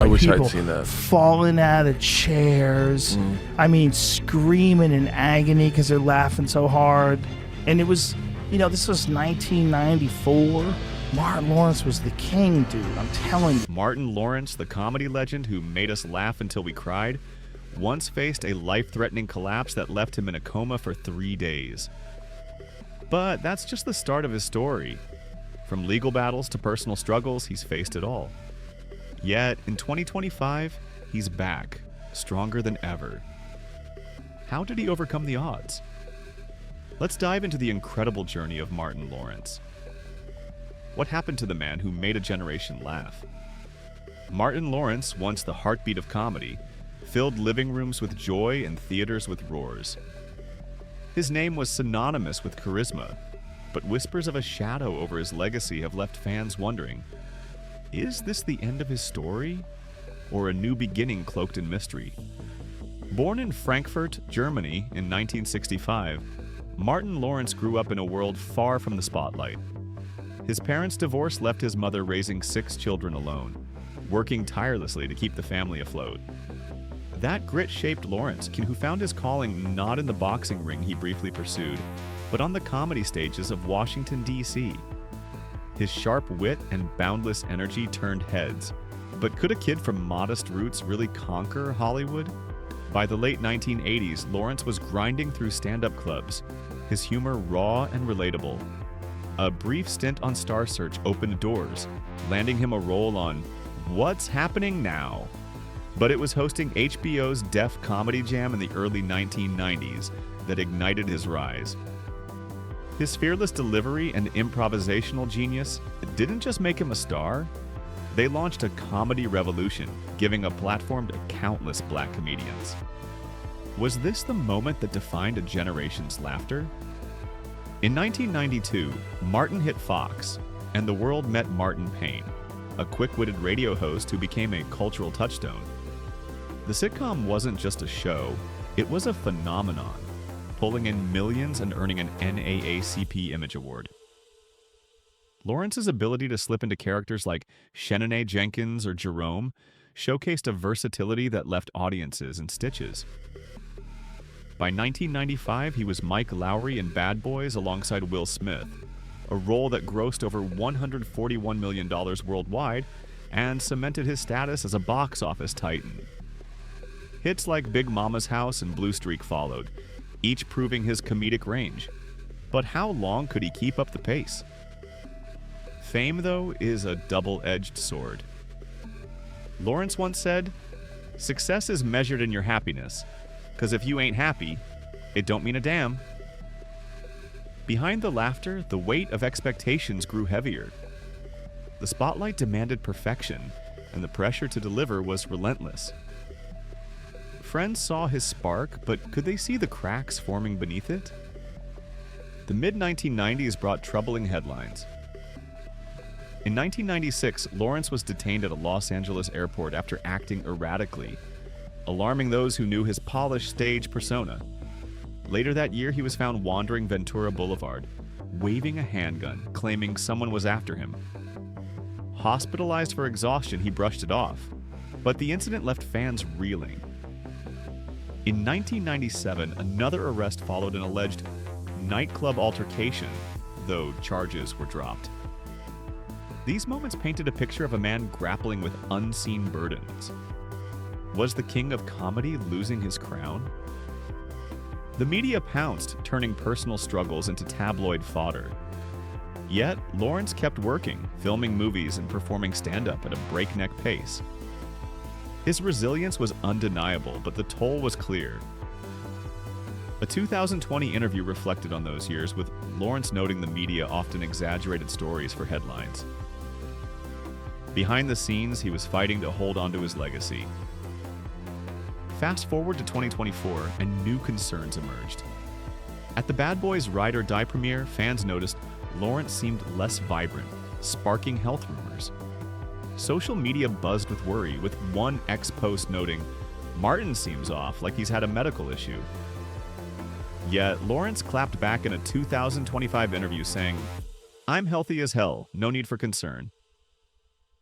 Like wish I'd people seen that. falling out of chairs. I mean, screaming in agony because they're laughing so hard. And it was, this was 1994. Martin Lawrence was the king, dude. I'm telling you. Martin Lawrence, the comedy legend who made us laugh until we cried, once faced a life-threatening collapse that left him in a coma for 3 days. But that's just the start of his story. From legal battles to personal struggles, he's faced it all. Yet, in 2025, he's back, stronger than ever. How did he overcome the odds? Let's dive into the incredible journey of Martin Lawrence. What happened to the man who made a generation laugh? Martin Lawrence, once the heartbeat of comedy, filled living rooms with joy and theaters with roars. His name was synonymous with charisma, but whispers of a shadow over his legacy have left fans wondering, is this the end of his story, or a new beginning cloaked in mystery? Born in Frankfurt, Germany in 1965, Martin Lawrence grew up in a world far from the spotlight. His parents' divorce left his mother raising 6 children alone, working tirelessly to keep the family afloat. That grit shaped Lawrence, who found his calling not in the boxing ring he briefly pursued, but on the comedy stages of Washington, D.C. His sharp wit and boundless energy turned heads. But could a kid from modest roots really conquer Hollywood? By the late 1980s, Lawrence was grinding through stand-up clubs, his humor raw and relatable. A brief stint on Star Search opened doors, landing him a role on What's Happening Now? But it was hosting HBO's Def Comedy Jam in the early 1990s that ignited his rise. His fearless delivery and improvisational genius didn't just make him a star, they launched a comedy revolution, giving a platform to countless black comedians. Was this the moment that defined a generation's laughter? In 1992, Martin hit Fox, and the world met Martin Payne, a quick-witted radio host who became a cultural touchstone. The sitcom wasn't just a show, it was a phenomenon, pulling in millions and earning an NAACP Image Award. Lawrence's ability to slip into characters like Shanae Jenkins or Jerome showcased a versatility that left audiences in stitches. By 1995, he was Mike Lowry in Bad Boys alongside Will Smith, a role that grossed over $141 million worldwide and cemented his status as a box office titan. Hits like Big Mama's House and Blue Streak followed, each proving his comedic range. But how long could he keep up the pace? Fame, though, is a double-edged sword. Lawrence once said, "Success is measured in your happiness, 'cause if you ain't happy, it don't mean a damn." Behind the laughter, the weight of expectations grew heavier. The spotlight demanded perfection, and the pressure to deliver was relentless. Friends saw his spark, but could they see the cracks forming beneath it? The mid-1990s brought troubling headlines. In 1996, Lawrence was detained at a Los Angeles airport after acting erratically, alarming those who knew his polished stage persona. Later that year, he was found wandering Ventura Boulevard, waving a handgun, claiming someone was after him. Hospitalized for exhaustion, he brushed it off, but the incident left fans reeling. In 1997, another arrest followed an alleged nightclub altercation, though charges were dropped. These moments painted a picture of a man grappling with unseen burdens. Was the king of comedy losing his crown? The media pounced, turning personal struggles into tabloid fodder. Yet, Lawrence kept working, filming movies and performing stand-up at a breakneck pace. His resilience was undeniable, but the toll was clear. A 2020 interview reflected on those years, with Lawrence noting the media often exaggerated stories for headlines. Behind the scenes, he was fighting to hold on to his legacy. Fast forward to 2024, and new concerns emerged. At the Bad Boys Ride or Die premiere, fans noticed Lawrence seemed less vibrant, sparking health rumors. Social media buzzed with worry, with one ex-post noting, "Martin seems off, like he's had a medical issue." Yet, Lawrence clapped back in a 2025 interview saying, "I'm healthy as hell, no need for concern."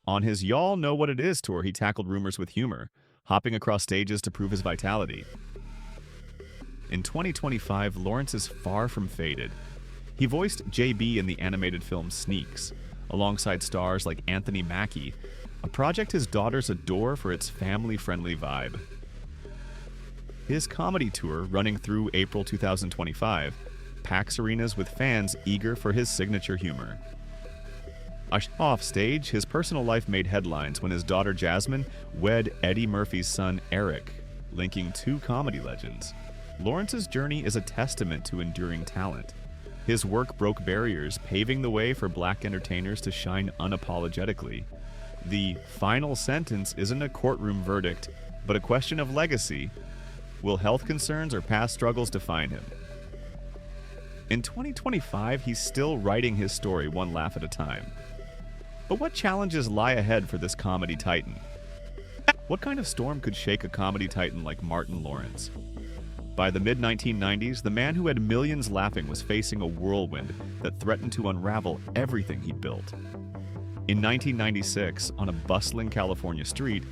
On his Y'all Know What It Is tour, he tackled rumors with humor, hopping across stages to prove his vitality. In 2025, Lawrence is far from faded. He voiced JB in the animated film Sneaks, alongside stars like Anthony Mackie, a project his daughters adore for its family-friendly vibe. His comedy tour, running through April 2025, packs arenas with fans eager for his signature humor. Off stage, his personal life made headlines when his daughter Jasmine wed Eddie Murphy's son Eric, linking two comedy legends. Lawrence's journey is a testament to enduring talent. His work broke barriers, paving the way for black entertainers to shine unapologetically. The final sentence isn't a courtroom verdict, but a question of legacy. Will health concerns or past struggles define him? In 2025, he's still writing his story one laugh at a time. But what challenges lie ahead for this comedy titan? What kind of storm could shake a comedy titan like Martin Lawrence? By the mid-1990s, the man who had millions laughing was facing a whirlwind that threatened to unravel everything he'd built. In 1996, on a bustling California street,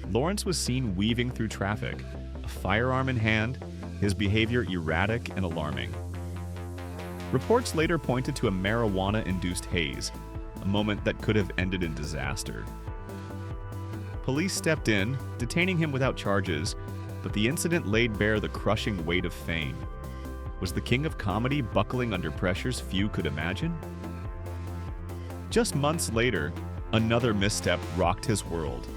Lawrence was seen weaving through traffic, a firearm in hand, his behavior erratic and alarming. Reports later pointed to a marijuana-induced haze, a moment that could have ended in disaster. Police stepped in, detaining him without charges, but the incident laid bare the crushing weight of fame. Was the king of comedy buckling under pressures few could imagine? Just months later, another misstep rocked his world.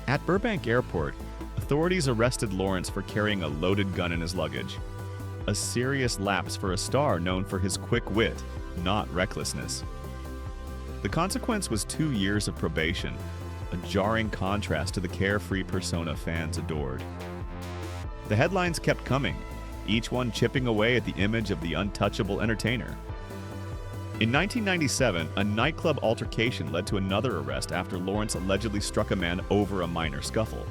At Burbank Airport, authorities arrested Lawrence for carrying a loaded gun in his luggage. A serious lapse for a star known for his quick wit, not recklessness. The consequence was 2 years of probation, a jarring contrast to the carefree persona fans adored. The headlines kept coming, each one chipping away at the image of the untouchable entertainer. In 1997, a nightclub altercation led to another arrest after Lawrence allegedly struck a man over a minor scuffle.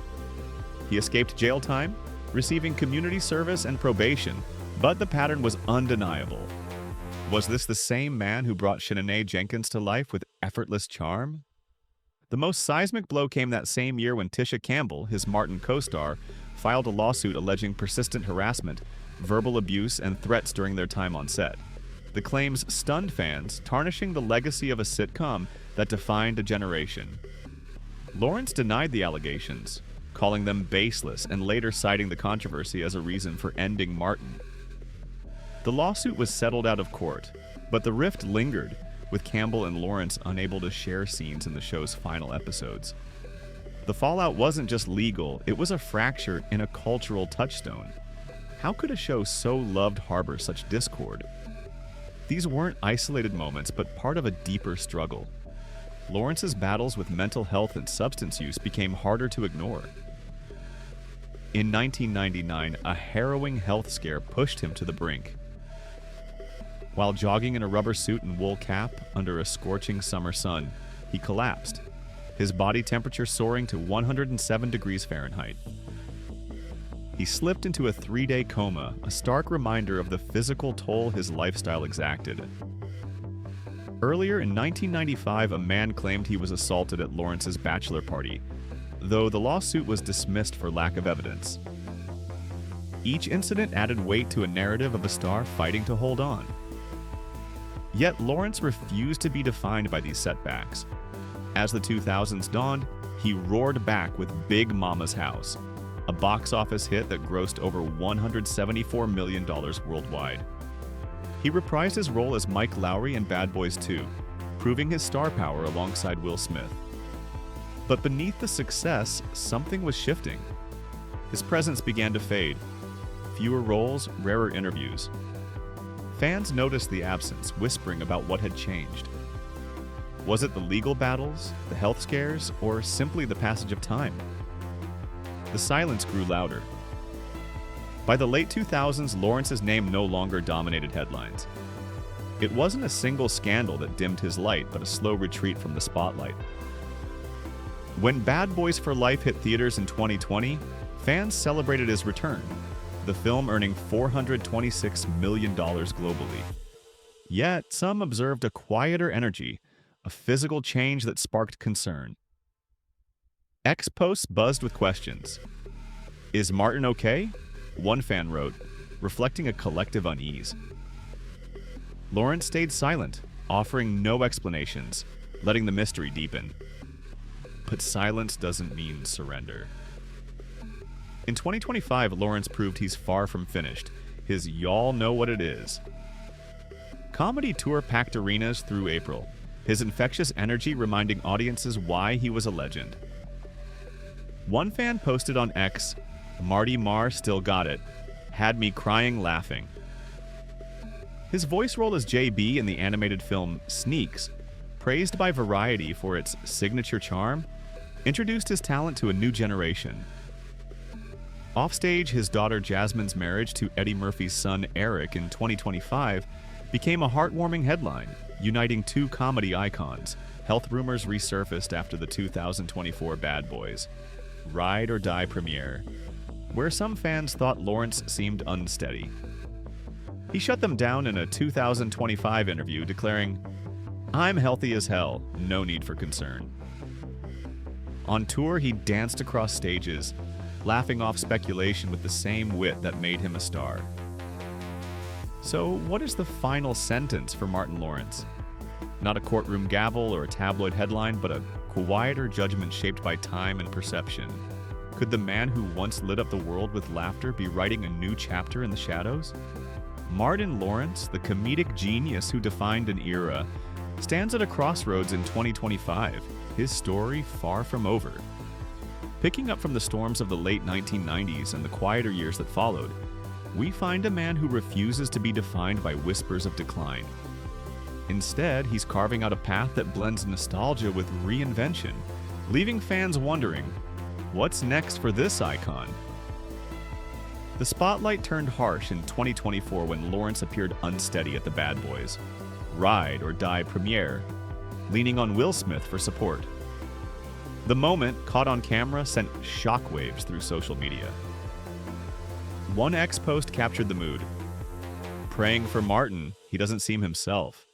He escaped jail time, receiving community service and probation, but the pattern was undeniable. Was this the same man who brought Shanae Jenkins to life with effortless charm? The most seismic blow came that same year when Tisha Campbell, his Martin co-star, filed a lawsuit alleging persistent harassment, verbal abuse, and threats during their time on set. The claims stunned fans, tarnishing the legacy of a sitcom that defined a generation. Lawrence denied the allegations, calling them baseless and later citing the controversy as a reason for ending Martin. The lawsuit was settled out of court, but the rift lingered, with Campbell and Lawrence unable to share scenes in the show's final episodes. The fallout wasn't just legal, it was a fracture in a cultural touchstone. How could a show so loved harbor such discord? These weren't isolated moments, but part of a deeper struggle. Lawrence's battles with mental health and substance use became harder to ignore. In 1999, a harrowing health scare pushed him to the brink. While jogging in a rubber suit and wool cap under a scorching summer sun, he collapsed, his body temperature soaring to 107 degrees Fahrenheit. He slipped into a 3-day coma, a stark reminder of the physical toll his lifestyle exacted. Earlier in 1995, a man claimed he was assaulted at Lawrence's bachelor party, though the lawsuit was dismissed for lack of evidence. Each incident added weight to a narrative of a star fighting to hold on. Yet Lawrence refused to be defined by these setbacks. As the 2000s dawned, he roared back with Big Mama's House, a box office hit that grossed over $174 million worldwide. He reprised his role as Mike Lowry in Bad Boys 2, proving his star power alongside Will Smith. But beneath the success, something was shifting. His presence began to fade. Fewer roles, rarer interviews. Fans noticed the absence, whispering about what had changed. Was it the legal battles, the health scares, or simply the passage of time? The silence grew louder. By the late 2000s, Lawrence's name no longer dominated headlines. It wasn't a single scandal that dimmed his light, but a slow retreat from the spotlight. When Bad Boys for Life hit theaters in 2020, fans celebrated his return, the film earning $426 million globally. Yet, some observed a quieter energy, a physical change that sparked concern. X posts buzzed with questions. Is Martin okay? One fan wrote, reflecting a collective unease. Lawrence stayed silent, offering no explanations, letting the mystery deepen. But silence doesn't mean surrender. In 2025, Lawrence proved he's far from finished. His Y'all Know What It Is comedy tour packed arenas through April, his infectious energy reminding audiences why he was a legend. One fan posted on X, "Marty Marr still got it. Had me crying laughing." His voice role as JB in the animated film Sneaks, praised by Variety for its signature charm, introduced his talent to a new generation. Offstage, his daughter Jasmine's marriage to Eddie Murphy's son Eric in 2025 became a heartwarming headline, uniting two comedy icons. Health rumors resurfaced after the 2024 Bad Boys Ride or Die premiere, where some fans thought Lawrence seemed unsteady. He shut them down in a 2025 interview, declaring, "I'm healthy as hell, no need for concern." On tour, he danced across stages, laughing off speculation with the same wit that made him a star. So, what is the final sentence for Martin Lawrence? Not a courtroom gavel or a tabloid headline, but a quieter judgment shaped by time and perception. Could the man who once lit up the world with laughter be writing a new chapter in the shadows? Martin Lawrence, the comedic genius who defined an era, stands at a crossroads in 2025, his story far from over. Picking up from the storms of the late 1990s and the quieter years that followed, we find a man who refuses to be defined by whispers of decline. Instead, he's carving out a path that blends nostalgia with reinvention, leaving fans wondering, what's next for this icon? The spotlight turned harsh in 2024 when Lawrence appeared unsteady at the Bad Boys Ride or Die premiere, leaning on Will Smith for support. The moment, caught on camera, sent shockwaves through social media. One X post captured the mood. "Praying for Martin, he doesn't seem himself."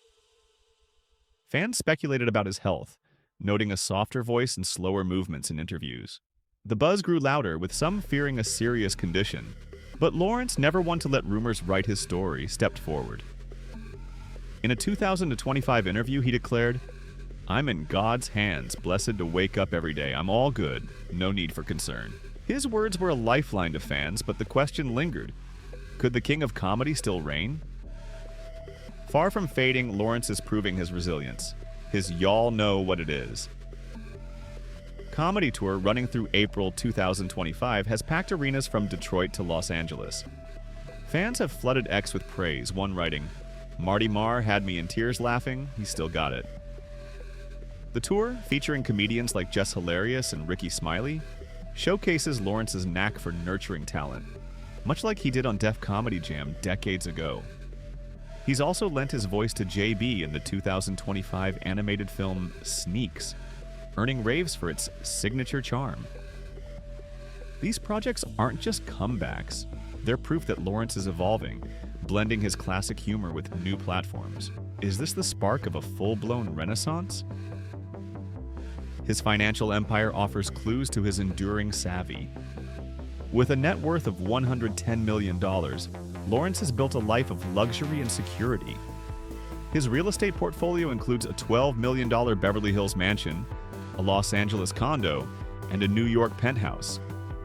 Fans speculated about his health, noting a softer voice and slower movements in interviews. The buzz grew louder, with some fearing a serious condition. But Lawrence, never one to let rumors write his story, stepped forward. In a 2025 interview, he declared, "I'm in God's hands, blessed to wake up every day. I'm all good, no need for concern." His words were a lifeline to fans, but the question lingered. Could the king of comedy still reign? Far from fading, Lawrence is proving his resilience. His Y'all Know What It Is comedy tour, running through April 2025, has packed arenas from Detroit to Los Angeles. Fans have flooded X with praise, one writing, "Marty Marr had me in tears laughing, he still got it." The tour, featuring comedians like Jess Hilarious and Ricky Smiley, showcases Lawrence's knack for nurturing talent, much like he did on Def Comedy Jam decades ago. He's also lent his voice to JB in the 2025 animated film Sneaks, earning raves for its signature charm. These projects aren't just comebacks, they're proof that Lawrence is evolving, blending his classic humor with new platforms. Is this the spark of a full-blown renaissance? His financial empire offers clues to his enduring savvy. With a net worth of $110 million, Lawrence has built a life of luxury and security. His real estate portfolio includes a $12 million Beverly Hills mansion, a Los Angeles condo, and a New York penthouse,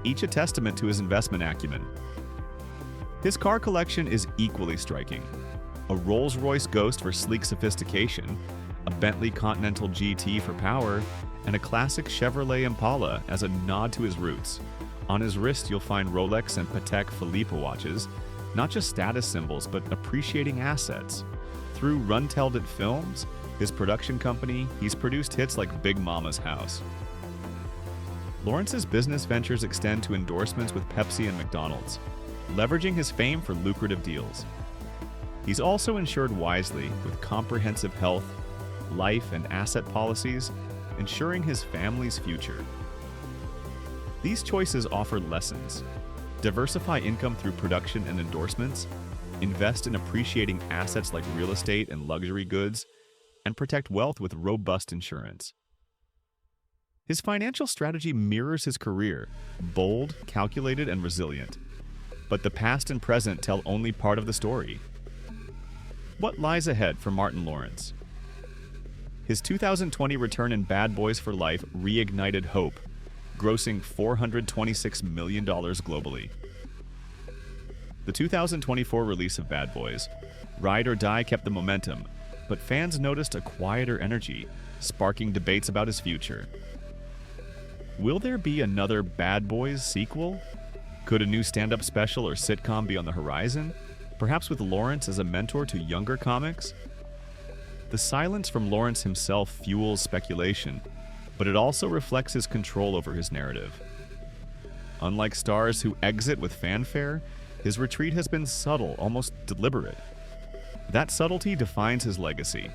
each a testament to his investment acumen. His car collection is equally striking. A Rolls-Royce Ghost for sleek sophistication, a Bentley Continental GT for power, and a classic Chevrolet Impala as a nod to his roots. On his wrist, you'll find Rolex and Patek Philippe watches, not just status symbols, but appreciating assets. Through Runteldit Films, his production company, he's produced hits like Big Mama's House. Lawrence's business ventures extend to endorsements with Pepsi and McDonald's, leveraging his fame for lucrative deals. He's also insured wisely with comprehensive health, life, and asset policies, ensuring his family's future. These choices offer lessons. Diversify income through production and endorsements, invest in appreciating assets like real estate and luxury goods, and protect wealth with robust insurance. His financial strategy mirrors his career, bold, calculated, and resilient. But the past and present tell only part of the story. What lies ahead for Martin Lawrence? His 2020 return in Bad Boys for Life reignited hope, grossing $426 million globally. The 2024 release of Bad Boys, Ride or Die, kept the momentum, but fans noticed a quieter energy, sparking debates about his future. Will there be another Bad Boys sequel? Could a new stand-up special or sitcom be on the horizon? Perhaps with Lawrence as a mentor to younger comics? The silence from Lawrence himself fuels speculation, but it also reflects his control over his narrative. Unlike stars who exit with fanfare, his retreat has been subtle, almost deliberate. That subtlety defines his legacy.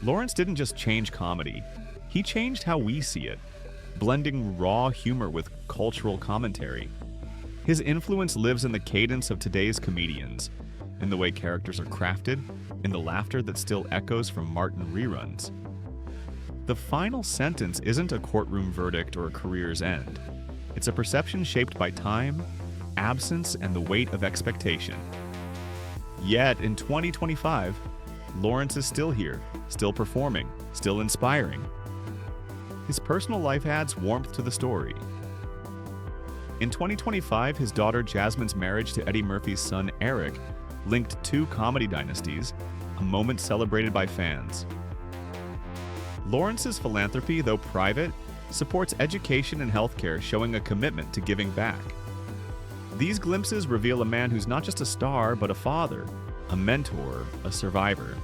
Lawrence didn't just change comedy, he changed how we see it, blending raw humor with cultural commentary. His influence lives in the cadence of today's comedians, in the way characters are crafted, in the laughter that still echoes from Martin reruns. The final sentence isn't a courtroom verdict or a career's end. It's a perception shaped by time, absence, and the weight of expectation. Yet, in 2025, Lawrence is still here, still performing, still inspiring. His personal life adds warmth to the story. In 2025, his daughter Jasmine's marriage to Eddie Murphy's son Eric linked two comedy dynasties, a moment celebrated by fans. Lawrence's philanthropy, though private, supports education and healthcare, showing a commitment to giving back. These glimpses reveal a man who's not just a star, but a father, a mentor, a survivor.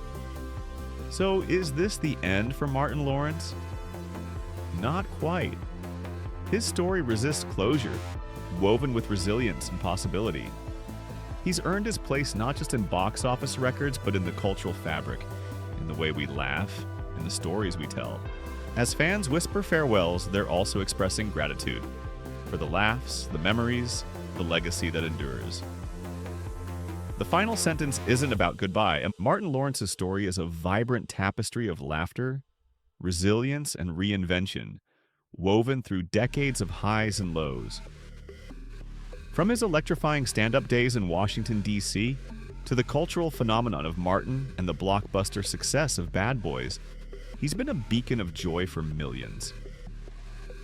So is this the end for Martin Lawrence? Not quite. His story resists closure, woven with resilience and possibility. He's earned his place not just in box office records, but in the cultural fabric, in the way we laugh, in the stories we tell. As fans whisper farewells, they're also expressing gratitude for the laughs, the memories, the legacy that endures. The final sentence isn't about goodbye. Martin Lawrence's story is a vibrant tapestry of laughter, resilience, and reinvention, woven through decades of highs and lows. From his electrifying stand-up days in Washington, D.C., to the cultural phenomenon of Martin and the blockbuster success of Bad Boys, he's been a beacon of joy for millions.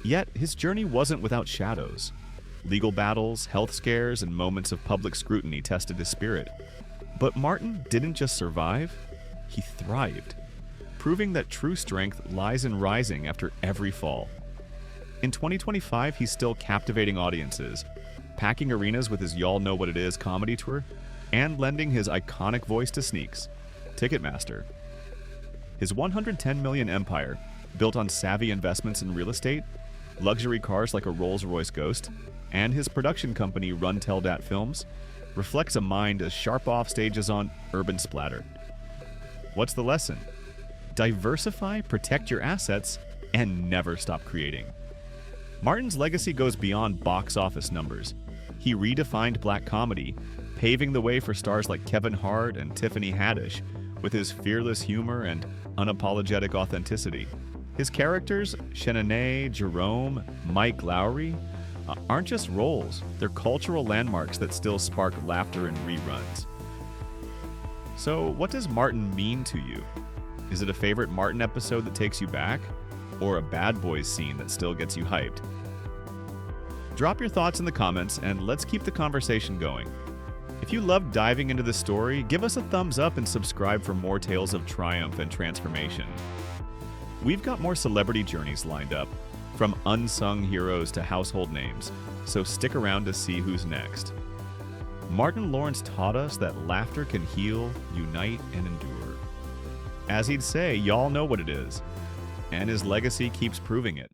Yet, his journey wasn't without shadows. Legal battles, health scares, and moments of public scrutiny tested his spirit. But Martin didn't just survive, he thrived, proving that true strength lies in rising after every fall. In 2025, he's still captivating audiences, packing arenas with his Y'all Know What It Is comedy tour, and lending his iconic voice to Sneaks, Ticketmaster. His $110 million empire, built on savvy investments in real estate, luxury cars like a Rolls-Royce Ghost, and his production company Run Tell Dat Films, reflects a mind as sharp off stage as on urban splatter. What's the lesson? Diversify, protect your assets, and never stop creating. Martin's legacy goes beyond box office numbers. He redefined black comedy, paving the way for stars like Kevin Hart and Tiffany Haddish with his fearless humor and unapologetic authenticity. His characters, Shanae, Jerome, Mike Lowry, aren't just roles, they're cultural landmarks that still spark laughter in reruns. So, what does Martin mean to you? Is it a favorite Martin episode that takes you back? Or a Bad Boys scene that still gets you hyped? Drop your thoughts in the comments and let's keep the conversation going. If you loved diving into this story, give us a thumbs up and subscribe for more tales of triumph and transformation. We've got more celebrity journeys lined up, from unsung heroes to household names, so stick around to see who's next. Martin Lawrence taught us that laughter can heal, unite, and endure. As he'd say, y'all know what it is, and his legacy keeps proving it.